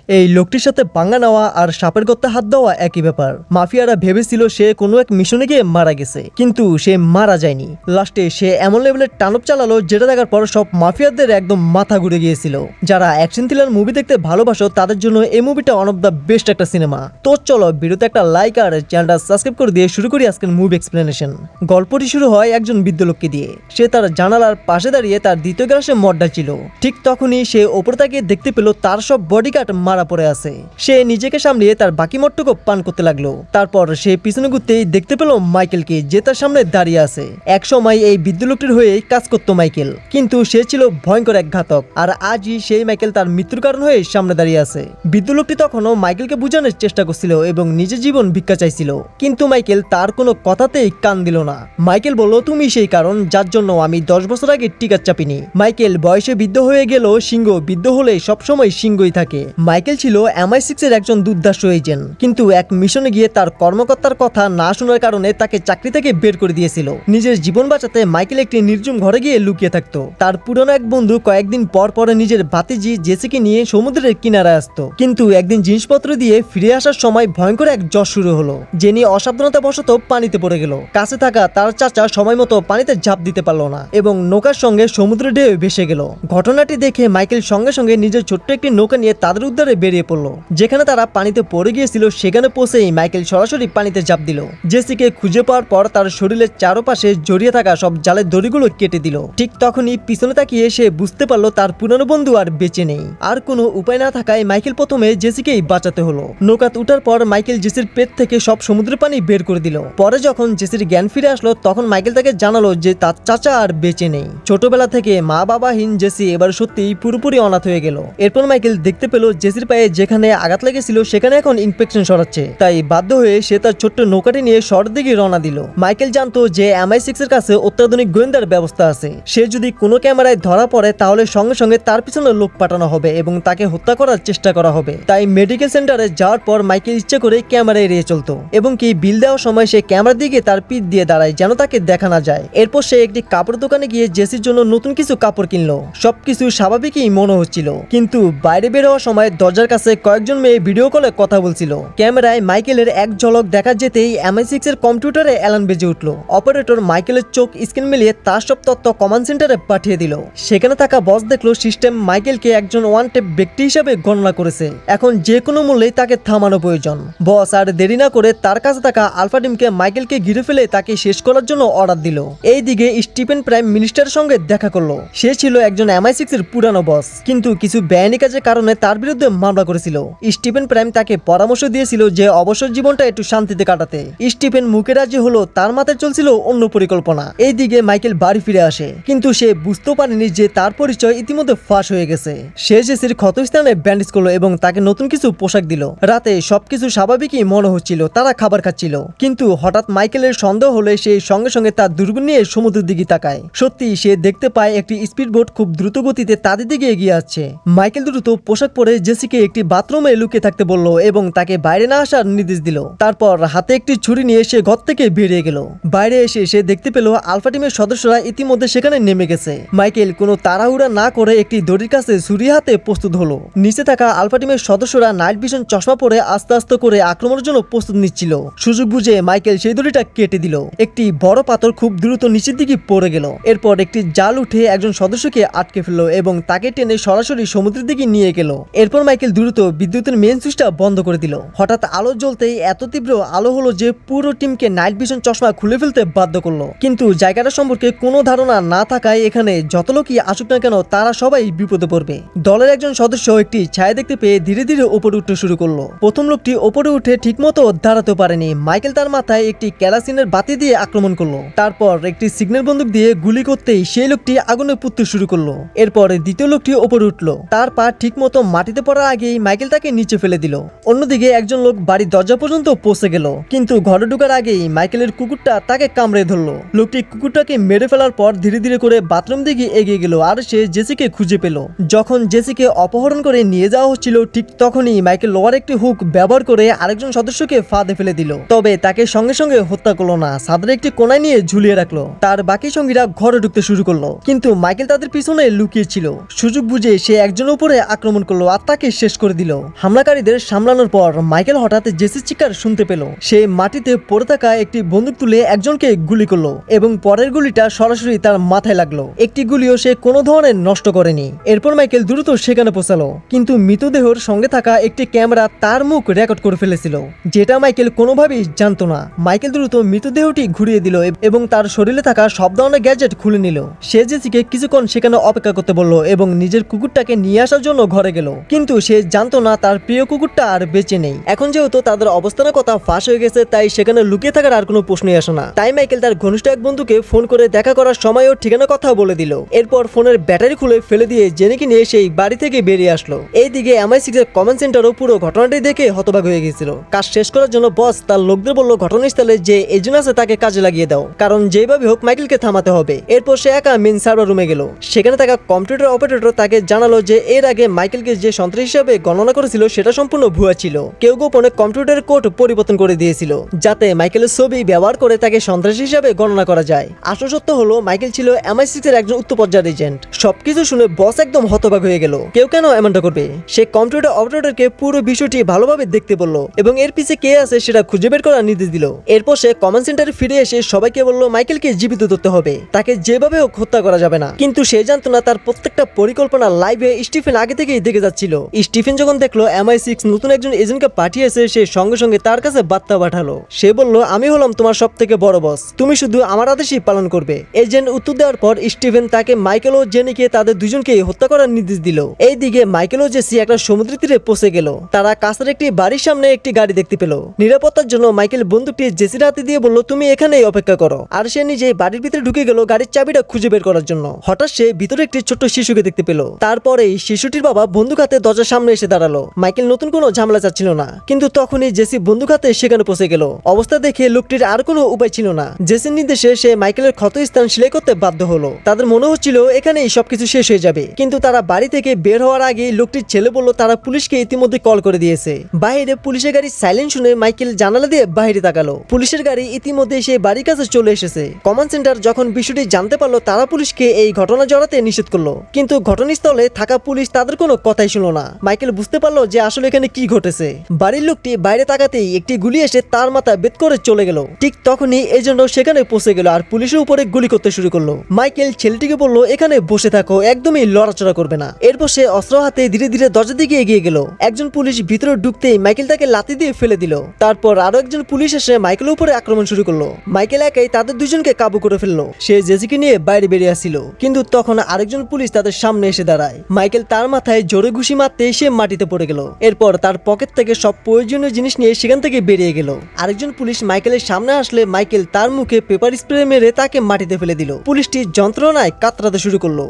এই লোকটির সাথে পাঙ্গা নেওয়া আর সাপের গর্তে হাত দেওয়া একই ব্যাপার। মাফিয়ারা ভেবেছিল সে কোনো এক মিশনে গিয়ে মারা গেছে, কিন্তু সে মারা যায়নি। লাস্টে সে এমন লেভেলের টানব চালালো যেটা দেখার পর সব মাফিয়াদের একদম মাথা ঘুরে গিয়েছিল। যারা অ্যাকশন থ্রিলার মুভি দেখতে ভালোবাসো তাদের জন্য এই মুভিটা ওয়ান অফ দ্য বেস্ট একটা সিনেমা। তো চলো ভিডিওতে একটা লাইক আর চ্যানেলটা সাবস্ক্রাইব করে দিয়ে শুরু করি আজকের মুভি এক্সপ্লেনেশন। গল্পটি শুরু হয় একজন বৃদ্ধ লোককে দিয়ে। সে তার জানালার পাশে দাঁড়িয়ে তার দ্বিতীয় গ্লাসে মদ ঢালছিল। ঠিক তখনই সে ওপর তাকিয়ে দেখতে পেল তার সব বডিগার্ড মারা পড়ে আছে। সে নিজেকে সামলিয়ে তার বাকি মদটুকু পান করতে লাগলো। তারপর সে পিছনে ঘুরতেই দেখতে পেল মাইকেলকে, যে তার সামনে দাঁড়িয়ে আছে। এক সময় এই বৃদ্ধ লোকটির হয়ে কাজ করতো মাইকেল, কিন্তু সে ছিল ভয়ঙ্কর এক ঘাতক। আর আজই সেই মাইকেল তার মৃত্যুর কারণ হয়ে সামনে দাঁড়িয়ে আছে। বৃদ্ধ লোকটি তখনও মাইকেলকে বোঝানোর চেষ্টা করছিল এবং নিজের জীবন ভিক্ষা চাইছিল, কিন্তু মাইকেল তার কোনো কথাতেই কান দিল না। মাইকেল বলল, তুমি সেই কারণ যার জন্য আমি 10 বছর আগে টিকার চাপিনি। মাইকেল বয়সে বৃদ্ধ হয়ে গেল, সিংহ বৃদ্ধ হলে সবসময় সিংহই থাকে। মাইকেল ছিল MI6 এর একজন দুর্ধর্ষ এজেন্ট, কিন্তু এক মিশনে গিয়ে তার কর্মকর্তার কথা না শোনার কারণে তাকে চাকরি থেকে বের করে দিয়েছিল। নিজের জীবন বাঁচাতে মাইকেল একটি নির্জন ঘরে গিয়ে লুকিয়ে থাকতো। তার পুরনো এক বন্ধু কয়েকদিন পর পরে নিজের ভাতিজি জেসিকে নিয়ে সমুদ্রের কিনারায় আসতো, কিন্তু একদিন জিনিসপত্র দিয়ে ফিরে আসার সময় ভয়ঙ্কর এক ঝড় শুরু হলো। জেনি অসাবধানতা বশত পানিতে পড়ে গেল। কাছে থাকা তার চাচা সময় মতো পানিতে ঝাঁপ দিতে পারলো না এবং নৌকার সঙ্গে সমুদ্রে ঢেউ ভেসে গেল। ঘটনাটি দেখে মাইকেল সঙ্গে সঙ্গে নিজের ছোট্ট একটি নৌকা নিয়ে তাদের উদ্ধারে বেরিয়ে পড়লো। যেখানে তারা পানিতে পড়ে গিয়েছিল সেখানে পৌঁছেই মাইকেল সরাসরি পানিতে ঝাঁপ দিল। জেসিকে খুঁজে পাওয়ার পর তার শরীরের চারপাশে জড়িয়ে থাকা সব জালের দড়িগুলো কেটে দিল। ঠিক তখনই পিছনে তাকিয়ে সে বুঝতে পারলো তার পুরনো বন্ধু আর বেঁচে নেই। আর কোনো উপায় না থাকায় মাইকেল প্রথমে জেসিকেই বাঁচাতে হলো। নৌকাত উঠার পর মাইকেল জেসির পেট থেকে সব সমুদ্রের পানি বের করে দিল। পরে যখন জেসির জ্ঞান ফিরে আসলো তখন মাইকেল তাকে জানালো যে তার চাচা আর বেঁচে নেই। ছোটবেলা থেকে মা বাবাহীন জেসি এবার সত্যিই পুরোপুরি অনাথ হয়ে গেল। এরপর মাইকেল দেখতে পেল জেসির পায়ে যেখানে আঘাত লেগেছিল সেখানে এখন ইনফেকশন সরাচ্ছে। তাই বাধ্য হয়ে সে তার ছোট্ট নৌকাটি নিয়ে শহরের দিকে রওনা দিল। মাইকেল জানতো যে MI6 এর কাছে অত্যাধুনিক গোয়েন্দার ব্যবস্থা আছে। সে যদি কোনো ক্যামেরায় ধরা পড়ে তাহলে সঙ্গে সঙ্গে তার পিছনে লোক পাঠানো হবে এবং তাকে হত্যা করার চেষ্টা করা হবে। তাই মেডিকেল সেন্টারে যাওয়ার পর মাইকেল ইচ্ছে করে ক্যামেরা এড়িয়ে চলতো এবং কি বিল দেওয়ার সময় সে ক্যামেরার দিকে তার পিঠ দিয়ে দাঁড়ায় যেন তাকে দেখা না যায়। এরপর সে একটি কাপড় দোকানে গিয়ে জেসির জন্য নতুন কিছু কাপড় কিনলো। সবকিছু স্বাভাবিকই মনে হচ্ছিল, কিন্তু বাইরে বের হওয়ার সময় দরজার কাছে কয়েকজন মেয়ে ভিডিও কলে কথা বলছিল। ক্যামেরায় মাইকেলের এক ঝলক দেখা যেতেই MI6 এর কম্পিউটারে অ্যালার্ম বেজে উঠলো। অপারেটর মাইকেলের চোখ স্ক্রিন মিলিয়ে তার সব তথ্য কমান্ড সেন্টারে পাঠিয়ে দিল। সেখানে থাকা বস দেখলো সিস্টেম মাইকেলকে একজন ওয়ান টেপ ব্যক্তি হিসেবে গণনা করেছে। এখন যে কোনো মূল্যেই তাকে থামানো প্রয়োজন। বস আর দেরি না করে তার কাছে থাকা আলফা টিমকে মাইকেলকে ঘিরে ফেলে তাকে শেষ করার জন্য অর্ডার দিল। এইদিকে স্টিফেন প্রাইম মিনিস্টারের সঙ্গে দেখা করলো। সে ছিল একজন MI6 এর পুরানো বস, কিন্তু কিছু বেআইনি কাজের কারণে তার বিরুদ্ধে মামলা করেছিল। স্টিফেন প্রাইম তাকে পরামর্শ দিয়েছিল যে অবসর জীবনটা একটু শান্তিতে কাটাতে। স্টিফেন মুখে রাজি হলো, তার মাথায় চলছিল অন্য পরিকল্পনা। এইদিকে মাইকেল বাড়ি ফিরে আসে, কিন্তু সে বুঝতেও পারেনি যে তার পরিচয় ইতিমধ্যে ফাঁস হয়ে গেছে। সে জেসির ক্ষতস্থানে ব্যান্ডেজ করলো এবং তাকে নতুন কিছু পোশাক দিল। রাতে সবকিছু স্বাভাবিকই মনে হচ্ছিল, তারা খাবার খাচ্ছিল, কিন্তু হঠাৎ মাইকেলের সন্দেহ হলে সে সঙ্গে সঙ্গে তার দূরবীন নিয়ে সমুদ্রের দিকে তাকায়। সত্যি সে দেখতে পায় একটি স্পিড বোট খুব দ্রুত গতিতে তাদের দিকে এগিয়ে আসছে। মাইকেল দ্রুত পোশাক পরে জেসিকে একটি বাথরুমে লুকিয়ে থাকতে বলল এবং তাকে বাইরে না আসার নির্দেশ দিল। তারপর হাতে একটি ছুরি নিয়ে সে ঘর থেকে বেরিয়ে গেল। বাইরে এসে সে দেখতে পেল আলফা টিমের সদস্যরা ইতিমধ্যে সেখানে নেমে গেছে। মাইকেল কোনো তাড়াহুড়া না করে একটি দড়ির কাছে ছুরি হাতে প্রস্তুত হলো। নিচে থাকা আলফা টিমের সদস্যরা নাইট ভিশন চশমা পরে আস্তে আস্তে করে আক্রমণের জন্য প্রস্তুত নিচ্ছিল। সুযোগ বুঝে মাইকেল সেই দড়িটা কেটে দিল। একটি বড় পাথর খুব দ্রুত নিচের দিকে পড়ে গেল। এরপর একটি জাল উঠে একজন সদস্যকে আটকে ফেললো এবং তাকে টেনে সরাসরি সমুদ্রের দিকে নিয়ে গেল। এরপর মাইকেল দ্রুত বিদ্যুতের মেইন সুইচটা বন্ধ করে দিল। হঠাৎ আলো জ্বলতেই এত তীব্র আলো হলো যে পুরো টিমকে নাইট ভিশন চশমা খুলে ফেলতে বাধ্য করলো। কিন্তু জায়গাটা সম্পর্কে কোনো ধারণা না থাকায় এখানে যত লোকই আসুক না কেন তারা সবাই বিপদে পড়বে। দলের একজন সদস্য একটি ছায়া দেখতে পেয়ে ধীরে ধীরে উপরে উঠতে শুরু করলো। প্রথম লোকটি উপরে উঠে ঠিকমতো দাঁড়াতে পারেনি। মাইকেল তার মাথায় একটি কেরাসিনের বাতি দিয়ে আক্রমণ করলো। তারপর একটি সিগন্যাল বন্দুক দিয়ে গুলি করতেই সেই লোকটি আগুনে পুড়তে শুরু করলো। এরপর দ্বিতীয় লোকটি উপরে উঠলো। তার পা ঠিকমতো মাটিতে পড়ার আগেই মাইকেল তাকে নিচে ফেলে দিল। অন্যদিকে একজন লোক বাড়ির দরজা পর্যন্ত পৌঁছে গেল, কিন্তু ঘরে ঢোকার আগেই মাইকেলের কুকুরটা তাকে কামড়ে ধরলো। লোকটি কুকুরটাকে মেরে ফেলার পর ধীরে ধীরে করে বাথরুম দিকে এগিয়ে গেল আর সে জেসিকে খুঁজে পেল। যখন জেসিকে অপহরণ করে নিয়ে যাওয়া হচ্ছিল ঠিক তখনই মাইকেল লোহার একটি হুক ব্যবহার করে আরেকজন সদস্যকে ফাঁদে ফেলে দিল। তবে তাকে সঙ্গে সঙ্গে হত্যা করলো না, সাদের একটি কোনায় নিয়ে ঝুলিয়ে রাখলো। তার বাকি সঙ্গীরা ঘরে ঢুকতে শুরু করলো, কিন্তু মাইকেল তাদের পিছনে লুকিয়ে ছিল। সুযোগ বুঝে সে একজনের উপরে আক্রমণ করলো আর তাকে শেষ করে দিল। হামলাকারীদের সামলানোর পর মাইকেল হঠাৎ জেসির চিৎকার শুনতে পেল। সে মাটিতে পড়ে থাকা একটি বন্দুক তুলে একজনকে গুলি করলো এবং পরের গুলিটা সরাসরি তার মাথায় লাগলো। একটি গুলিও সে কোনো ধরনের নষ্ট করেনি। এরপর মাইকেল দ্রুত সেখানে পৌঁছালো, কিন্তু মৃতদেহের সঙ্গে থাকা একটি ক্যামেরা তার মুখ রেকর্ড করে ফেলেছিল, যেটা মাইকেল কোনোভাবেই জানতো না। মাইকেল দ্রুত মৃতদেহটি ঘুরিয়ে দিল এবং তার শরীরে থাকা সব ধরনের গ্যাজেট খুলে নিল। সে জেসিকে কিছুক্ষণ সেখানে অপেক্ষা করতে বলল এবং নিজের কুকুরটাকে নিয়ে আসার জন্য ঘরে গেল, কিন্তু সে জানতো না তার প্রিয় কুকুরটা আর বেঁচে নেই। এখন যেহেতু তাদের অবস্থানের কথা ফাঁস হয়ে গেছে, তাই সেখানে লুকিয়ে থাকার আর কোনো প্রশ্নই আসে না। তাই মাইকেল তার ঘনিষ্ঠ এক বন্ধুকে ফোন করে দেখা করার সময় ও ঠিকানা কথা বলে দিল। এরপর ফোনের ব্যাটারি খুলে ফেলে দিয়ে জেনিকে নিয়ে সেই বাড়ি থেকে বেরিয়ে আসলো। এইদিকে MI6 এর কমান্ড সেন্টারও পুরো ঘটনাটি দেখে হতবাক হয়ে গেছিল। কাজ শেষ করার জন্য বস তার লোকদের বলল ঘটনাস্থলে যে এজেন্ট আছে তাকে কাজে লাগিয়ে দাও, কারণ যেভাবে হোক মাইকেলকে থামাতে হবে। এরপর সে একা মেন সার্ভার রুমে গেল। সেখানে থাকা কম্পিউটার অপারেটর তাকে জানালো যে এর আগে মাইকেলকে যে সন্ত্রাসী হিসেবে গণনা করেছিল সেটা সম্পূর্ণ ভুয়া ছিল। কেউ গোপনে কম্পিউটারের কোড পরিবর্তন করে দিয়েছিল যাতে মাইকেলের ছবি ব্যবহার করে তাকে সন্ত্রাসী হিসেবে গণনা করা যায়। আসল সত্য হলো মাইকেল ছিল MI6 এর একজন উচ্চ পর্যায়ের এজেন্ট। সবকিছু শুনে বস একদম হতবাক হয়ে গেল। কেউ কেন এমনটা করবে? সে কম্পিউটার অপারেটরকে পুরো বিষয়টি ভালোভাবে দেখতে বলল এবং এর পিছে কে আছে সেটা খুঁজে বের করার নির্দেশ দিল। এরপর সে কমান্ড সেন্টারে ফিরে এসে সবাইকে বলল মাইকেলকে জীবিত ধরতে হবে, তাকে যেভাবে হোক হত্যা করা যাবে না। কিন্তু সে জানতো না তার প্রত্যেকটা পরিকল্পনা লাইভে স্টিফেন আগে থেকেই দেখে যাচ্ছিল। স্টিফেন যখন দেখলো MI6 নতুন একজন এজেন্টকে পাঠিয়েছে, সে সঙ্গে সঙ্গে তার কাছে বার্তা পাঠালো। সে বলল আমি হলাম তোমার সব থেকে বড় বস, তুমি শুধু আমার আদেশই পালন করবে। এজেন্ট উত্তর দেওয়ার পর স্টিফেন তাকে মাইকেল ও জেনিকে তাদের দুজনকে হত্যা করার নির্দেশ দিল। এইদিকে মাইকেল ও জেসি একটা সমুদ্র তীরে পৌঁছে গেল। তারা কাছের একটি বাড়ির সামনে একটি গাড়ি দেখতে পেল। নিরাপত্তার জন্য মাইকেল বন্দুকটি জেসির হাতে দিয়ে বলল তুমি এখানেই অপেক্ষা করো। আর সে নিজেই বাড়ির ভিতরে ঢুকে গেল গাড়ির চাবিটা খুঁজে বের করার জন্য। হঠাৎ সে ভিতরে একটি ছোট্ট শিশুকে দেখতে পেল। তারপরেই শিশুটির বাবা বন্দুক হাতে দরজার সামনে এসে দাঁড়ালো। মাইকেল নতুন কোনো ঝামেলা চাচ্ছিল না, কিন্তু তখনই জেসি বন্দুক হাতে সেখানে পৌঁছে গেল। অবস্থা দেখে লোকটির আর কোনো উপায় ছিল না। জেসির নির্দেশে সে মাইকেলের ক্ষত স্থান সেলাই করতে বাধ্য হলো। তাদের মনে হচ্ছিল এখানেই সবকিছু শেষ হয়ে যাবে, কিন্তু তারা বাড়ি থেকে বের হওয়ার আগে লোকটির ছেলে বলল তারা পুলিশকে ইতিমধ্যে কল করে দিয়েছে। বাইরে পুলিশের গাড়ি সাইলেন্ট শুনে মাইকেল জানালা দিয়ে বাইরে তাকালো। পুলিশের গাড়ি ইতিমধ্যে সে বাড়ির কাছে চলে এসেছে। কমান্ড সেন্টার যখন বিষয়টি জানতে পারলো, তারা পুলিশকে এই ঘটনা জড়াতে নিষেধ করলো, কিন্তু ঘটনাস্থলে থাকা পুলিশ তাদের কোনো কথাই শুনলো না। মাইকেল বুঝতে পারলো যে আসলে এখানে কি ঘটেছে। বাড়ির লোকটি বাইরে তাকাতেই একটি গুলি এসে তার মাথা বেদ করে চলে গেল। ঠিক তখনই এজেন্ট সেখানে পৌঁছে গেল আর পুলিশের উপরে গুলি করতে শুরু করলো। মাইকেল ছেলেটিকে বলল এখানে বসে থাকো, একদমই লড়াচড়া করবে না। এরপর সে অস্ত্র হাতে ধীরে ধীরে দরজার দিকে এগিয়ে গেল। একজন পুলিশ ভিতরে ঢুকতেই মাইকেল তাকে লাথি দিয়ে ফেলে দিল। তারপর আরো একজন পুলিশ এসে মাইকেলের উপরে আক্রমণ শুরু করলো। মাইকেল একাই তাদের দুজনকে কাবু করে ফেললো। সে জেসিকে নিয়ে বাইরে বেরিয়ে আসছিল, কিন্তু তখন আরেকজন পুলিশ তাদের সামনে এসে দাঁড়ায়। মাইকেল তার মাথায় জোরে ঘুষি মারতে সে মাটিতে পড়ে গেল। এরপর তার পকেট থেকে সব প্রয়োজনীয় জিনিস নিয়ে সেখান থেকে বেরিয়ে গেল। আরেকজন পুলিশ মাইকেলের সামনে আসলে মাইকেল তার মুখে পেপার স্প্রে মেরে তাকে মাটিতে ফেলে দিল। পুলিশটি যন্ত্রণায় কাতরাতে শুরু করলো।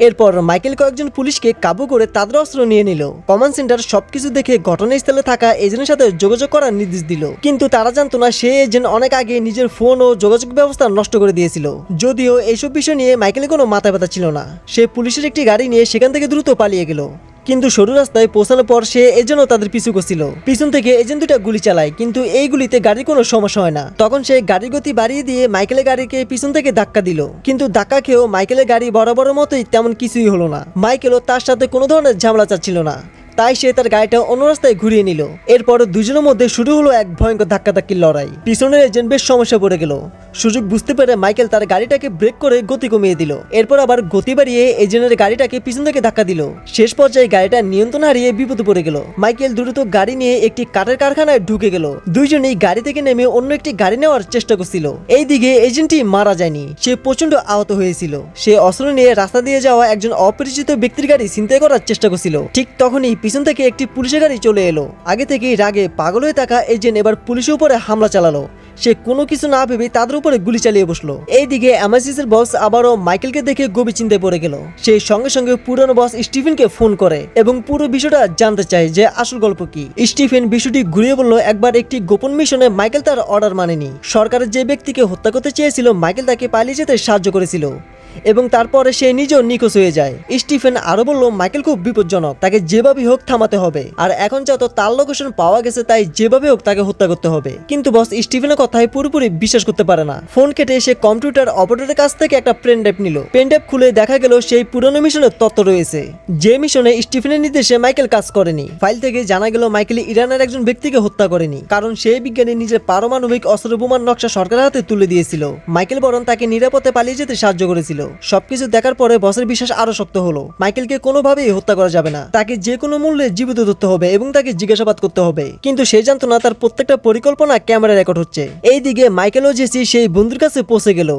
এরপর মাইকেল কয়েকজন পুলিশকে কাবু করে তাদের অস্ত্র নিয়ে নিল। কমান্ড সেন্টার সবকিছু দেখে ঘটনাস্থলে থাকা এজেন্টের সাথে যোগাযোগ করার নির্দেশ দিল, কিন্তু তারা জানতো না সে এজেন্ট অনেক আগে নিজের ফোন ও যোগাযোগ ব্যবস্থা নষ্ট করে দিয়েছিল। যদিও এইসব বিষয় নিয়ে মাইকেলের কোনো মাথা ব্যথা ছিল না। সে পুলিশের একটি গাড়ি নিয়ে সেখান থেকে দ্রুত পালিয়ে গেল। কিন্তু সরু রাস্তায় পৌঁছানোর পর সে এজেন্টও তাদের পিছু করছিল। পিছন থেকে এজেন্ট দুটা গুলি চালায়, কিন্তু এই গুলিতে গাড়ির কোনো সমস্যা হয় না। তখন সে গাড়ির গতি বাড়িয়ে দিয়ে মাইকেলের গাড়িকে পিছন থেকে ধাক্কা দিল, কিন্তু ধাক্কা খেয়েও মাইকেলের গাড়ি বরাবর মতোই তেমন কিছুই হলো না। মাইকেলও তার সাথে কোনো ধরনের ঝামেলা চাচ্ছিল না, তাই সে তার গাড়িটা অন্য রাস্তায় ঘুরিয়ে নিল। এরপর দুজনের মধ্যে শুরু হলো এক ভয়ঙ্কর ধাক্কাধাক্কির লড়াই। পিছনের এজেন্ট বেশ সমস্যা পড়ে গেল। সুযোগ বুঝতে পেরে মাইকেল তার গাড়িটাকে ব্রেক করে গতি কমিয়ে দিল। এরপর আবার গতি বাড়িয়ে এজেন্টের গাড়িটাকে পিছন থেকে ধাক্কা দিল। শেষ পর্যায়ে গাড়িটা নিয়ন্ত্রণ হারিয়ে বিপদে পড়ে গেল। মাইকেল দ্রুত গাড়ি নিয়ে একটি কাঠের কারখানায় ঢুকে গেল। দুইজনেই গাড়ি থেকে নেমে অন্য একটি গাড়ি নেওয়ার চেষ্টা করছিল। এইদিকে এজেন্টটি মারা যায়নি, সে প্রচন্ড আহত হয়েছিল। সে অস্ত্র নিয়ে রাস্তা দিয়ে যাওয়া একজন অপরিচিত ব্যক্তির গাড়ি ছিনতাই করার চেষ্টা করছিল। ঠিক তখনই পিছন থেকে একটি পুলিশের গাড়ি চলে এলো। আগে থেকেই রাগে পাগল হয়ে থাকা এজেন্ট এবার পুলিশের উপরে হামলা চালালো। সে কোনো কিছু না ভেবে তাদের উপরে গুলি চালিয়ে বসলো। এইদিকে MI6 এর বস আবারও মাইকেলকে দেখে গভীর চিন্তায় পড়ে গেল। সে সঙ্গে সঙ্গে পুরনো বস স্টিফেনকে ফোন করে এবং পুরো বিষয়টা জানতে চায় যে আসল গল্প কি। স্টিফেন বিষয়টি ঘুরিয়ে বলল একবার একটি গোপন মিশনে মাইকেল তার অর্ডার মানেনি। সরকারের যে ব্যক্তিকে হত্যা করতে চেয়েছিল মাইকেল তাকে পালিয়ে যেতে সাহায্য করেছিল। এবং তারপরে সে নিজেও নিখোঁজ হয়ে যায়। স্টিফেন আরো বলল মাইকেল খুব বিপজ্জনক, তাকে যেভাবে হোক থামাতে হবে, আর এখন যেহেতু তার লোকেশন পাওয়া গেছে তাই যেভাবে হোক তাকে হত্যা করতে হবে। কিন্তু বস স্টিফেনের কথায় পুরোপুরি বিশ্বাস করতে পারে না। ফোন কেটে সে কম্পিউটার অপারেটরের কাছ থেকে একটা পেন ড্রাইভ নিল। পেন ড্রাইভ খুলে দেখা গেল সেই পুরনো মিশনের তথ্য রয়েছে, যে মিশনে স্টিফেনের নির্দেশে মাইকেল কাজ করেনি। ফাইল থেকে জানা গেল মাইকেল ইরানের একজন ব্যক্তিকে হত্যা করেনি, কারণ সেই বিজ্ঞানী নিজের পারমাণবিক অস্ত্র বোমার নকশা সরকারের হাতে তুলে দিয়েছিল। মাইকেল বরং তাকে নিরাপদে পালিয়ে যেতে সাহায্য করেছিল। সবকিছু দেখার পরে বসের বিশ্বাস আরো শক্ত হলো। মাইকেলকে কোনোভাবেই হত্যা করা যাবে না, তাকে যে কোনো মূল্যে জীবিত ধরতে হবে এবং তাকে জিজ্ঞাসাবাদ করতে হবে। কিন্তু সে জানতো না তার প্রত্যেকটা পরিকল্পনা ক্যামেরা রেকর্ড হচ্ছে। এইদিকে মাইকেল ও জেসি সেই বন্ধুর কাছে পৌঁছে গেল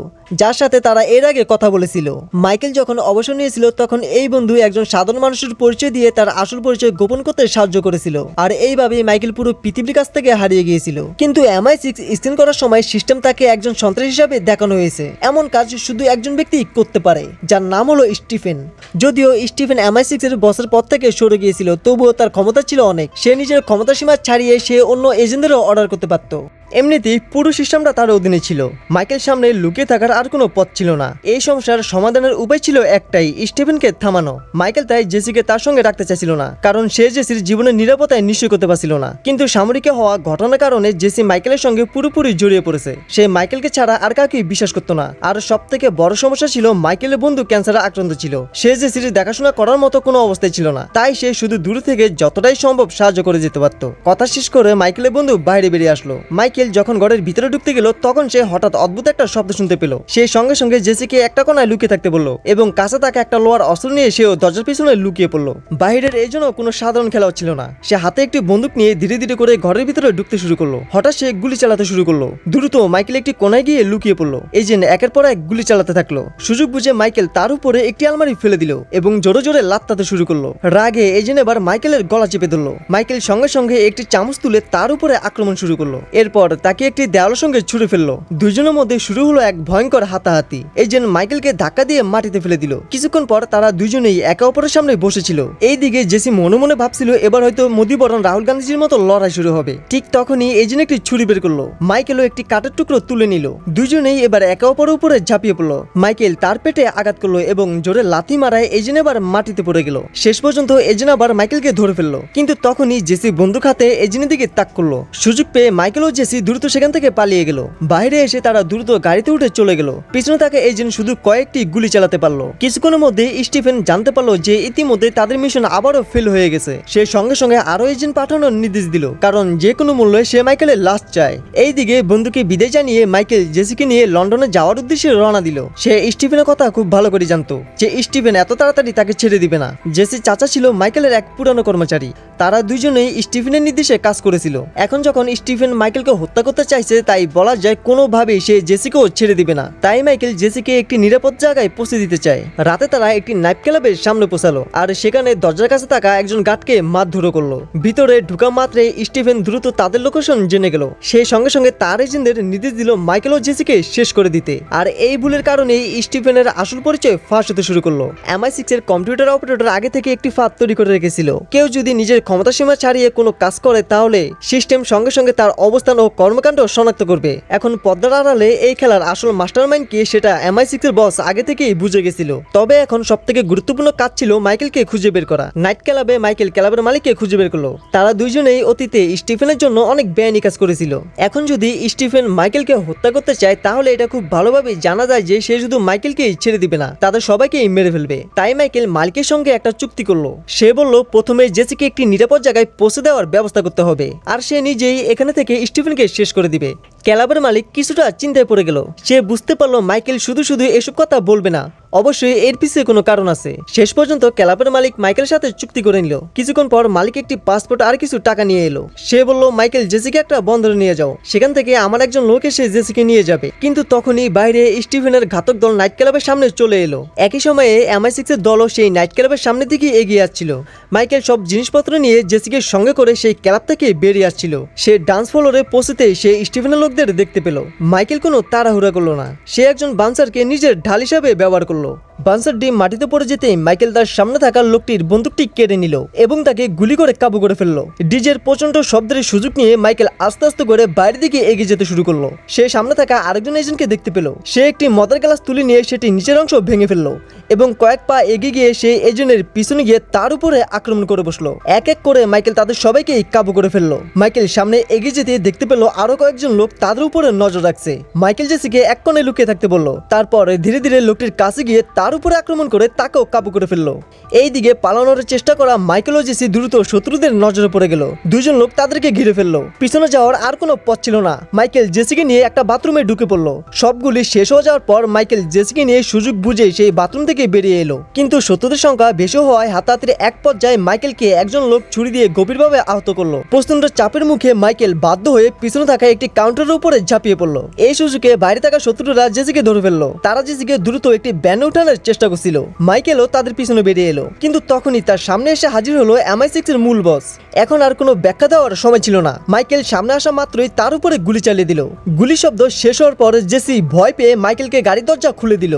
যার সাথে তারা এর আগে কথা বলেছিল। মাইকেল যখন অবসর নিয়েছিল তখন এই বন্ধু একজন সাধারণ মানুষের পরিচয় দিয়ে তার আসল পরিচয় গোপন করতে সাহায্য করেছিল, আর এইভাবেই মাইকেল পুরো পৃথিবীর কাছ থেকে হারিয়ে গিয়েছিল। কিন্তু MI6 স্ক্যান করার সময় সিস্টেম তাকে একজন সন্ত্রাসী হিসাবে দেখানো হয়েছে। এমন কাজ শুধু একজন ব্যক্তি করতে পারে, যার নাম হলো স্টিফেন। যদিও স্টিফেন MI6 এর বসের পদ থেকে সরে গিয়েছিল, তবুও তার ক্ষমতা ছিল অনেক। সে নিজের ক্ষমতা সীমা ছাড়িয়ে সে অন্য এজেন্টদেরও অর্ডার করতে পারত। এমনিতেই পুরো সিস্টেমটা তার অধীনে ছিল। মাইকেল সামনে লুকিয়ে থাকার আর কোনো পথ ছিল না। এই সমস্যার সমাধানের উপায় ছিল একটাই, স্টিফেনকে থামানো। মাইকেল তাই জেসিকে তার সঙ্গে রাখতে চাইছিল না, কারণ সে জেসির জীবনের নিরাপত্তায় নিশ্চয় করতে পারছিল না। কিন্তু সামরিকে হওয়া ঘটনার কারণে জেসি মাইকেলের সঙ্গে পুরোপুরি জড়িয়ে পড়েছে। সে মাইকেলকে ছাড়া আর কাউকে বিশ্বাস করতো না। আর সব থেকে বড় সমস্যা ছিল মাইকেলের বন্ধু ক্যান্সারে আক্রান্ত ছিল। সে জেসির দেখাশোনা করার মতো কোনো অবস্থায় ছিল না, তাই সে শুধু দূর থেকে যতটাই সম্ভব সাহায্য করে যেতে পারত। কথা শেষ করে মাইকেলের বন্ধু বাইরে বেরিয়ে আসলো। মাইকেল যখন ঘরের ভিতরে ঢুকতে গেল তখন সে হঠাৎ অদ্ভুত একটা শব্দ শুনতে পেল। সে সঙ্গে সঙ্গে জেসিকে একটা কোণায় লুকিয়ে থাকতে বলল এবং কাছে তাকে একটা লোহার অস্ত্র নিয়ে সেও দরজার পিছনে লুকিয়ে পড়লো। বাইরের এই জন্য কোনো সাধারণ খেলা হচ্ছিল না। সে হাতে একটি বন্দুক নিয়ে ধীরে ধীরে করে ঘরের ভিতরে ঢুকতে শুরু করলো। হঠাৎ সে গুলি চালাতে শুরু করলো। দ্রুত মাইকেল একটি কোণায় গিয়ে লুকিয়ে পড়লো। এজেন্ট একের পর এক গুলি চালাতে থাকলো। সুযোগ বুঝে মাইকেল তার উপরে একটি আলমারি ফেলে দিল এবং জোরে জোরে লাত্তাতে শুরু করলো। রাগে এজেন্ট এবার মাইকেলের গলা চেপে ধরলো। মাইকেল সঙ্গে সঙ্গে একটি চামচ তুলে তার উপরে আক্রমণ শুরু করলো। এরপর তাকে একটি দেওয়ালের সঙ্গে ছুড়ে ফেললো। দুজনের মধ্যে শুরু হলো এক ভয়ঙ্কর হাতাহাতি। এজেন্ট মাইকেলকে ধাক্কা দিয়ে মাটিতে ফেলে দিল। কিছুক্ষণ পর তারা দুজনেই একে অপরের সামনে বসেছিল। এইদিকে জেসি মনে মনে ভাবছিল এবার হয়তো মোদি বরং রাহুল গান্ধীজির মতো লড়াই শুরু হবে। ঠিক তখনই এজেন্ট একটি ছুরি বের করলো। মাইকেলও একটি কাঠের টুকরো তুলে নিল। দুজনেই এবার একে অপরের উপরে ঝাঁপিয়ে পড়লো। মাইকেল তার পেটে আঘাত করলো এবং জোরে লাথি মারায় এজেন্ট এবার মাটিতে পড়ে গেল। শেষ পর্যন্ত এজেন্ট আবার মাইকেলকে ধরে ফেললো। কিন্তু তখনই জেসি বন্দুক হাতে এজেন্টের দিকে তাক করলো। সুযোগ পেয়ে মাইকেল ও জেসি দ্রুত সেখান থেকে পালিয়ে গেল। বাইরে এসে তারা দ্রুত গাড়িতে উঠে চলে গেল। পিছনে থাকা এজেন্ট শুধু কয়েকটি গুলি চালাতে পারলো। কিছুক্ষণের মধ্যে স্টিফেন জানতে পারলো যে ইতিমধ্যে তাদের মিশন আবারও ফেল হয়ে গেছে। সে সঙ্গে সঙ্গে আরো এজেন্ট পাঠানোর নির্দেশ দিল, কারণ যে কোনো মূল্যে সে মাইকেলের লাশ চায়। এইদিকে বন্ধুকে বিদায় জানিয়ে মাইকেল জেসিকে নিয়ে লন্ডনে যাওয়ার উদ্দেশ্যে রওনা দিল। সে স্টিফেনের কথা খুব ভালো করে জানতো যে স্টিফেন এত তাড়াতাড়ি তাকে ছেড়ে দিবে না। জেসি চাচা ছিল মাইকেলের এক পুরানো কর্মচারী। তারা দুজনেই স্টিফেনের নির্দেশে কাজ করেছিল। এখন যখন স্টিফেন মাইকেলকে হত্যা করতে চাইছে তাই বলা যায় কোনোভাবেই সে জেসিকেও ছেড়ে দিবে না। তাই মাইকেল জেসিকে একটি নিরাপদ জায়গায় পৌঁছে দিতে চায়। রাতে তারা একটি নাইট ক্লাবের সামনে পৌঁছালো আর সেখানে দরজার কাছে থাকা একজন গার্ডকে মারধর করলো। ভিতরে ঢুকা মাত্রে স্টিফেন দ্রুত তাদের লোকেশন জেনে গেল। সে সঙ্গে সঙ্গে তার এজেন্টদের নির্দেশ দিল মাইকেল ও জেসিকে শেষ করে দিতে। আর এই ভুলের কারণেই স্টিফেনের আসল পরিচয় ফাঁস হতে শুরু করলো। MI6 এর কম্পিউটার অপারেটর আগে থেকে একটি ফাঁদ তৈরি করে রেখেছিল। কেউ যদি নিজের ক্ষমতা সীমা ছাড়িয়ে কোনো কাজ করে তাহলে সিস্টেম সঙ্গে সঙ্গে তার অবস্থান ও কর্মকাণ্ড শনাক্ত করবে। এখন পর্দার আড়ালে এই খেলার আসল মাস্টারমাইন্ড কি সেটা MI6 এর বস আগে থেকেই বুঝে গেছিল। তবে এখন সবথেকে গুরুত্বপূর্ণ কাজ ছিল মাইকেলকে খুঁজে বের করা। নাইট ক্লাবে মাইকেল ক্লাবের মালিককে খুঁজে বের করলো। তারা দুইজনেই অতীতে স্টিফেনের জন্য অনেক বেআইনি কাজ করেছিল। এখন যদি স্টিফেন মাইকেলকে হত্যা করতে চায় তাহলে এটা খুব ভালোভাবে জানা যায় যে সে শুধু মাইকেলকেই ছেড়ে দিবে না, তাদের সবাইকেই মেরে ফেলবে। তাই মাইকেল মালিকের সঙ্গে একটা চুক্তি করলো। সে বলল প্রথমে জেসিকে একটি নিরাপদ জায়গায় পৌঁছে দেওয়ার ব্যবস্থা করতে হবে, আর সে নিজেই এখানে থেকে স্টিফেনকে শেষ করে দিবে। ক্লাবের মালিক কিছুটা চিন্তায় পড়ে গেল। সে বুঝতে পারলো মাইকেল শুধু শুধু এসব কথা বলবে না, অবশ্যই এর পিছনে কোনো কারণ আছে। শেষ পর্যন্ত ক্লাবের মালিক মাইকেলের সাথে চুক্তি করে নিল। কিছুক্ষণ পর মালিক একটি পাসপোর্ট আর কিছু টাকা নিয়ে এলো। সে বলল মাইকেল জেসিকে একটা বন্দরে নিয়ে যাও, সেখান থেকে আমার একজন লোক এসে জেসিকে নিয়ে যাবে। কিন্তু তখনই বাইরে স্টিফেনের ঘাতক দল নাইট ক্লাবের সামনে চলে এলো। একই সময়ে MI6 এর দলও সেই নাইট ক্লাবের সামনের দিকে এগিয়ে আসছিল। মাইকেল সব জিনিসপত্র নিয়ে জেসিকে সঙ্গে করে সেই ক্লাব থেকে বেরিয়ে আসছিল। সে ডান্স ফ্লোরে পৌঁছতে সে স্টিফেনের লোকদের দেখতে পেল। মাইকেল কোনো তাড়াহুড়া করলো না। সে একজন বাউন্সারকে নিজের ঢাল হিসাবে ব্যবহার করলো। করলো। বানসার ডিম মাটিতে পড়ে যেতেই মাইকেল তার সামনে থাকা লোকটির বন্দুকটি কেড়ে নিল এবং তাকে গুলি করে কাবু করে ফেললো। ডিজের প্রচন্ড শব্দের সুযোগ নিয়ে মাইকেল আস্তে আস্তে করে বাইরের দিকে এগিয়ে যেতে শুরু করলো। সে সামনে থাকা আরেকজন এজেন্টকে দেখতে পেল। সে একটি মদের গ্লাস তুলে নিয়ে সেটি নিচের অংশ ভেঙে ফেললো এবং কয়েক পা এগিয়ে গিয়ে সেই এজেন্টের পিছনে গিয়ে তার উপরে আক্রমণ করে বসলো। এক এক করে মাইকেল তাদের সবাইকেই কাবু করে ফেললো। মাইকেল সামনে এগিয়ে যেতে দেখতে পেল আরো কয়েকজন লোক তাদের উপরে নজর রাখছে। মাইকেল জেসিকে এক কোণে লুকিয়ে থাকতে বলল। তারপর ধীরে ধীরে লোকটির কাছে গিয়ে তার উপরে আক্রমণ করে তাকেও কাবু করে ফেললো। এইদিকে পালানোর চেষ্টা করা মাইকেল ও জেসি দ্রুত শত্রুদের নজরে পড়ে গেল। দুইজন লোক তাদেরকে ঘিরে ফেললো। পিছনে যাওয়ার আর কোনো পথ ছিল না। মাইকেল জেসিকে নিয়ে একটা বাথরুমে ঢুকে পড়লো। সবগুলি শেষ হয়ে যাওয়ার পর মাইকেল জেসিকে নিয়ে সুযোগ বুঝে সেই বাথরুম থেকে বেরিয়ে এলো। কিন্তু শত্রুদের সংখ্যা বেশি হওয়ায় হাতাহাতির এক পর্যায়ে মাইকেলকে একজন লোক ছুরি দিয়ে গভীরভাবে আহত করলো। প্রচন্ড চাপের মুখে মাইকেল বাধ্য হয়ে পিছনে থাকা একটি কাউন্টারের উপরে ঝাঁপিয়ে পড়লো। এই সুযোগে বাইরে থাকা শত্রুরা জেসিকে ধরে ফেললো। তারা জেসিকে দ্রুত একটি ব্যানে উঠানোর চেষ্টা করছিল। মাইকেলও তাদের পিছনে বেরিয়ে এলো। কিন্তু তখনই তার সামনে এসে হাজির হলো MI6 এর মূল বস। এখন আর কোনো ব্যাখ্যা দেওয়ার সময় ছিল না। মাইকেল সামনে আসা মাত্রই তার উপরে গুলি চালিয়ে দিল। গুলি শব্দ শেষ হওয়ার পর জেসি ভয় পেয়ে মাইকেলকে গাড়ির দরজা খুলে দিল।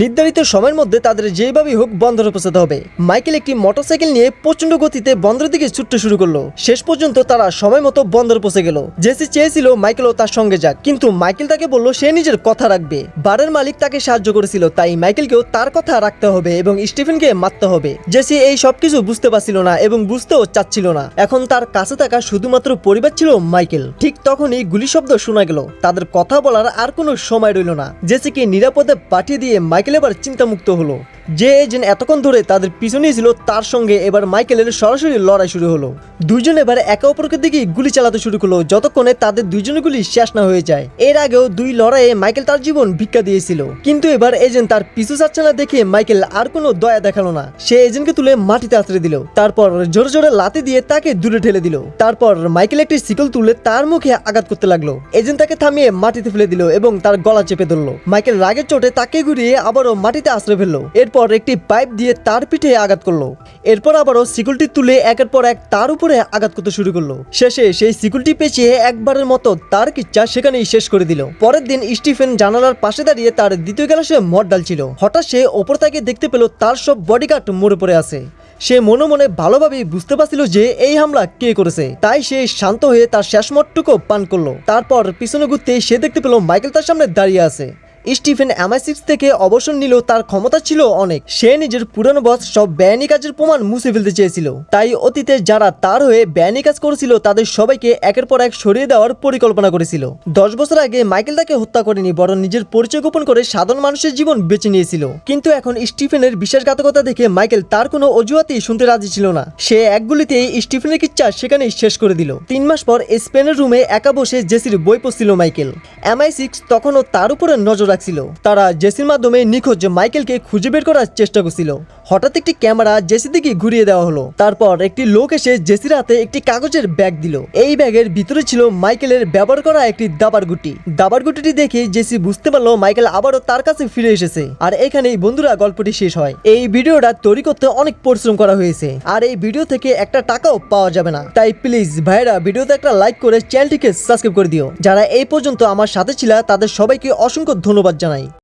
নির্ধারিত সময়ের মধ্যে তাদের যেভাবেই হোক বন্দরে পৌঁছাতে হবে। মাইকেল একটি মোটরসাইকেল নিয়ে প্রচন্ড গতিতে বন্দরের দিকে ছুটতে শুরু করলো। শেষ পর্যন্ত তারা সময় মতো বন্দরে পৌঁছে গেল। জেসি চেয়েছিল মাইকেলও তার সঙ্গে যাক, কিন্তু মাইকেল তাকে বলল সে নিজের কথা রাখবে। বারের মালিক তাকে সাহায্য করেছিল, তাই মাইকেলকেও তার কথা রাখতে হবে এবং স্টিফেনকে মারতে হবে। জেসি এই সবকিছু বুঝতে পারছিল না এবং বুঝতেও চাচ্ছিল না। এখন তার কাছে থাকা শুধুমাত্র পরিবার ছিল মাইকেল। ঠিক তখনই গুলি শব্দ শোনা গেল। তাদের কথা বলার আর কোনো সময় রইল না। জেসিকে নিরাপদে পাঠিয়ে দিয়ে মাইকেল এবার চিন্তামুক্ত হলো। যে এজেন্ট এতক্ষণ ধরে তাদের পিছনে ছিল তার সঙ্গে এবার মাইকেলের সরাসরি লড়াই শুরু হলো। দুইজন এবার একে অপরকে দিকে গুলি চালাতে শুরু করলো যতক্ষণে তাদের দুইজনের গুলি শেষ না হয়ে যায়। এর আগেও দুই লড়াইয়ে মাইকেল তার জীবন ভিক্ষা দিয়েছিল, কিন্তু এবার এজেন্ট তার পিছু যাচ্ছে না দেখে মাইকেল আর কোনো দয়া দেখালো না। সে এজেন্টকে তুলে মাটিতে আছড়ে দিল। তারপর জোরে জোরে লাথি দিয়ে তাকে দূরে ঠেলে দিল। তারপর মাইকেল একটি শিকল তুলে তার মুখে আঘাত করতে লাগলো। এজেন্ট তাকে থামিয়ে মাটিতে ফেলে দিল এবং তার গলা চেপে ধরলো। মাইকেল রাগের চোটে তাকে ঘুরিয়ে আবারও মাটিতে আছড়ে ফেললো। এরপর একটি পাইপ দিয়ে তার পিঠে আঘাত করলো। এরপর আবারও শিকলটি তুলে একের পর এক তার উপরে আঘাত করতে শুরু করলো। শেষে সেই শিকলটি পেঁচিয়ে একবারের মতো তার কিচ্ছা সেখানেই শেষ করে দিল। পরের দিন স্টিফেন জানালার পাশে দাঁড়িয়ে তার দ্বিতীয় গ্লাসে মদ ঢালছিল। হঠাৎ সে ওপর থেকে দেখতে পেল তার সব বডিগার্ড মরে পড়ে আছে। সে মনে মনে ভালোভাবেই বুঝতে পারছিল যে এই হামলা কে করেছে, তাই সে শান্ত হয়ে তার শেষ মদটুকু পান করলো। তারপর পিছনে ঘুরতে সে দেখতে পেল মাইকেল তার সামনে দাঁড়িয়ে আছে। স্টিফেন MI6 থেকে অবসর নিল। তার ক্ষমতা ছিল অনেক। সে নিজের পুরনো বস সব বেআইনি কাজের প্রমাণ মুছে ফেলতে চেয়েছিল, তাই অতীতে যারা তার হয়ে বেআইনি কাজ করেছিল তাদের সবাইকে একের পর এক সরিয়ে দেওয়ার পরিকল্পনা করেছিল। 10 বছর আগে মাইকেল তাকে হত্যা করেনি, বরং নিজের পরিচয় গোপন করে সাধারণ মানুষের জীবন বেঁচে নিয়েছিল। কিন্তু এখন স্টিফেনের বিশ্বাসঘাতকতা দেখে মাইকেল তার কোনো অজুহাতেই শুনতে রাজি ছিল না। সে এক গুলিতেই স্টিফেনের ইচ্ছা সেখানেই শেষ করে দিল। 3 মাস পর স্পেনের রুমে একা বসে জেসির বই পড়ছিল মাইকেল। MI6 তখনও তার উপরে নজর রাখছিল। তারা জেসির মাধ্যমে নিখোঁজ মাইকেলকে খুঁজে বের করার চেষ্টা করছিল। হঠাৎ একটি ক্যামেরা জেসির দিকে ঘুরিয়ে দেওয়া হলো। তারপর একটি লোক এসে জেসির হাতে একটি কাগজের ব্যাগ দিল। এই ব্যাগের ভিতরে ছিল মাইকেলের ব্যবহার করা একটি দাবার গুটি। দাবার গুটিটি দেখে জেসি বুঝতে পারলো মাইকেল আবারও তার কাছে ফিরে এসেছে। আর এখানেই বন্ধুরা গল্পটি শেষ হয়। এই ভিডিওটা তৈরি করতে অনেক পরিশ্রম করা হয়েছে, আর এই ভিডিও থেকে একটা টাকাও পাওয়া যাবে না। তাই প্লিজ ভাইরা ভিডিওতে একটা লাইক করে চ্যানেলটিকে সাবস্ক্রাইব করে দিও। যারা এই পর্যন্ত আমার সাথে ছিল তাদের সবাইকে অসংখ্য ধন্যবাদ জানাই।